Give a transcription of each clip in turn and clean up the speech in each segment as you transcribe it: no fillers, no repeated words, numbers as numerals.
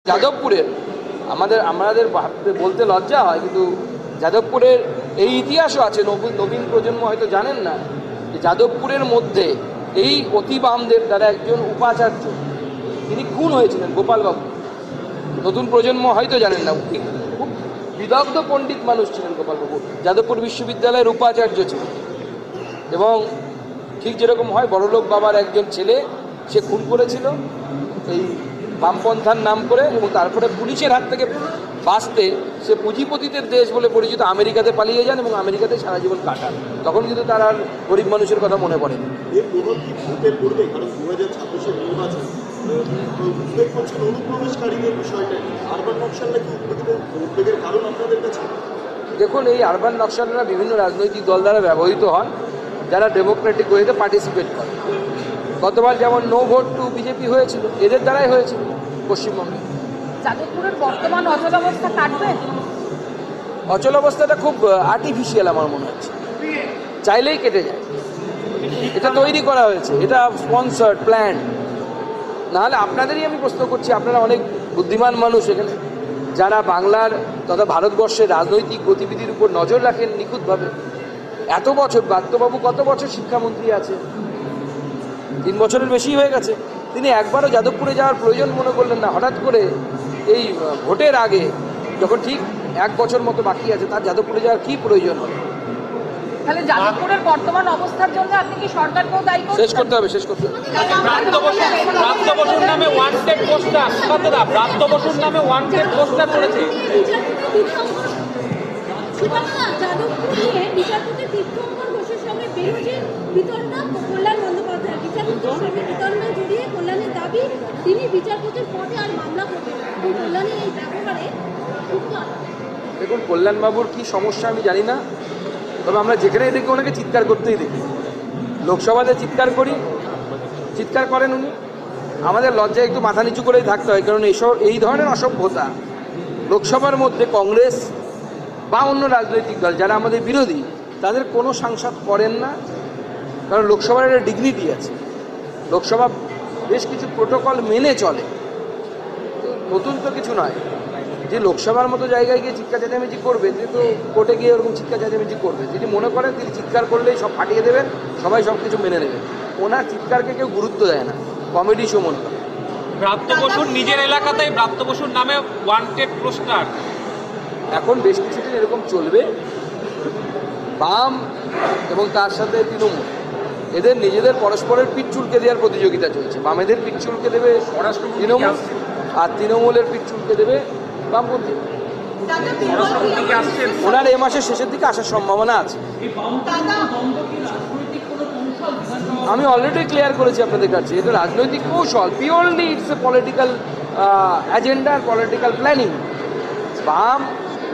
যাদবপুরের আমাদের বলতে লজ্জা হয়, কিন্তু যাদবপুরের এই ইতিহাসও আছে। নবীন প্রজন্ম হয়তো জানেন না যে যাদবপুরের মধ্যে এই অতি বামদের দ্বারা একজন উপাচার্য তিনি খুন হয়েছিলেন, গোপালবাবু। নতুন প্রজন্ম হয়তো জানেন না, খুব বিদগ্ধ পণ্ডিত মানুষ ছিলেন গোপালবাবু। যাদবপুর বিশ্ববিদ্যালয়ের উপাচার্য ছিলেন এবং ঠিক যেরকম হয় বড়লোক বাবার একজন ছেলে সে খুন করেছিল এই বামপন্থার নাম করে, এবং তারপরে পুলিশের হাত থেকে বাঁচতে সে পুঁজিপতিদের দেশ বলে পরিচিত আমেরিকাতে পালিয়ে যান এবং আমেরিকাতে সারা জীবন কাটান। তখন কিন্তু তার আর গরিব মানুষের কথা মনে পড়ে। দেখুন, এই আরবান নকশালরা বিভিন্ন রাজনৈতিক দল দ্বারা ব্যবহৃত হন যারা ডেমোক্রেটিক ওয়েতে পার্টিসিপেট করে। গতবার যেমন নো ভোট টু বিজেপি হয়েছিল, এদের দ্বারাই হয়েছিল পশ্চিমবঙ্গে। যাদবপুরের বর্তমান অচলাবস্থা কাটবে? অচলাবস্থাটা খুব আর্টিফিশিয়াল আমার মনে হচ্ছে, চাইলেই কেটে যায়। এটা তৈরি করা হয়েছে, এটা স্পন্সার্ড, প্ল্যান। নাহলে আপনাদেরই আমি প্রশ্ন করছি, আপনারা অনেক বুদ্ধিমান মানুষ এখানে, যারা বাংলার তথা ভারতবর্ষের রাজনৈতিক গতিবিধির উপর নজর রাখেন নিখুঁতভাবে। এত বছর ব্রাত্যবাবু কত বছর শিক্ষামন্ত্রী আছে? 3 বছরের বেশি হয়ে গেছে। তিনি একবারও যাদবপুরে যাওয়ার প্রয়োজন মনে করলেন না। হঠাৎ করে এই ভোটের আগে, যখন ঠিক 1 বছর মতো বাকি আছে, তার যাদবপুরে যাওয়ার কী প্রয়োজন হবে? তাহলে যাদবপুরের বর্তমান অবস্থার জন্য আপনি কি সরকারকেও দায়ী করছেন? শেষ করতে হবে। ব্রাত্য বসুর নামে ওয়ান্টেড পোস্টার, ব্রাত্য বসুর নামে ওয়ান্টেড পোস্টার করেছে। দেখুন, কল্যাণবাবুর কী সমস্যা আমি জানি না, তবে আমরা যেখানে দেখি ওনাকে চিৎকার করতেই দেখি। লোকসভাতে চিৎকার করেন উনি। আমাদের লজ্জায় একটু মাথা নিচু করেই থাকতে হয়, কারণ এই ধরনের অসভ্যতা লোকসভার মধ্যে কংগ্রেস বা অন্য রাজনৈতিক দল যারা আমাদের বিরোধী, তাদের কোনো সাংসদ করেন না। কারণ লোকসভার একটা ডিগনিটি আছে, লোকসভা বেশ কিছু প্রোটোকল মেনে চলে। নতুন তো কিছু নয় যে লোকসভার মতো জায়গায় গিয়ে চিৎকার চেঁচামেচি করবে, তিনি তো কোর্টে গিয়ে ওরকম চিৎকার চেঁচামেচি করবে। তিনি মনে করেন তিনি চিৎকার করলেই সব ফাটিয়ে দেবেন, সবাই সব কিছু মেনে নেবেন। ওনার চিৎকারকে কেউ গুরুত্ব দেয় না, কমেডি শো মনে করে। ব্রাত্য বসুর নিজের এলাকাতেই ব্রাত্য বসুর নামে ওয়ান্টেড পোস্টার। এখন বেশ কিছুদিন এরকম চলবে। বাম এবং তার সাথে তৃণমূল, এদের নিজেদের পরস্পরের পিঠ চুলকে দেওয়ার প্রতিযোগিতা চলছে। বামেদের পিঠ চুলকে দেবে তৃণমূল, আর তৃণমূলের পিঠ চুলকে দেবে বামপন্থী। ওনার এই মাসের শেষের দিকে আসার সম্ভাবনা আছে। আমি অলরেডি ক্লিয়ার করেছি আপনাদের কাছে, এটা রাজনৈতিক কৌশল, purely it's a political agenda, political planning.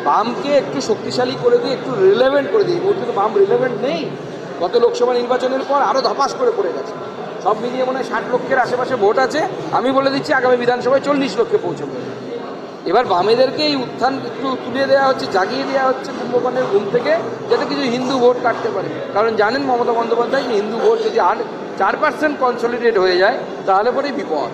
বামকে একটু শক্তিশালী করে দিয়ে, একটু রিলেভেন্ট করে দিই। এই মুহূর্তে তো বাম রিলেভেন্ট নেই। গত লোকসভা নির্বাচনের পর আরও ধপাস করে পড়ে গেছে। সব মিলিয়ে মনে হয় 60 লক্ষের আশেপাশে ভোট আছে। আমি বলে দিচ্ছি আগামী বিধানসভায় 40 লক্ষে পৌঁছবে। এবার বামেদেরকে এই উত্থান একটু তুলে দেওয়া হচ্ছে, জাগিয়ে দেওয়া হচ্ছে কুম্ভকর্ণের ঘুম থেকে, যাতে কিছু হিন্দু ভোট কাটতে পারে। কারণ জানেন মমতা বন্দ্যোপাধ্যায়, হিন্দু ভোট যদি 4% কনসলিডেট হয়ে যায় তাহলে পরেই বিপদ।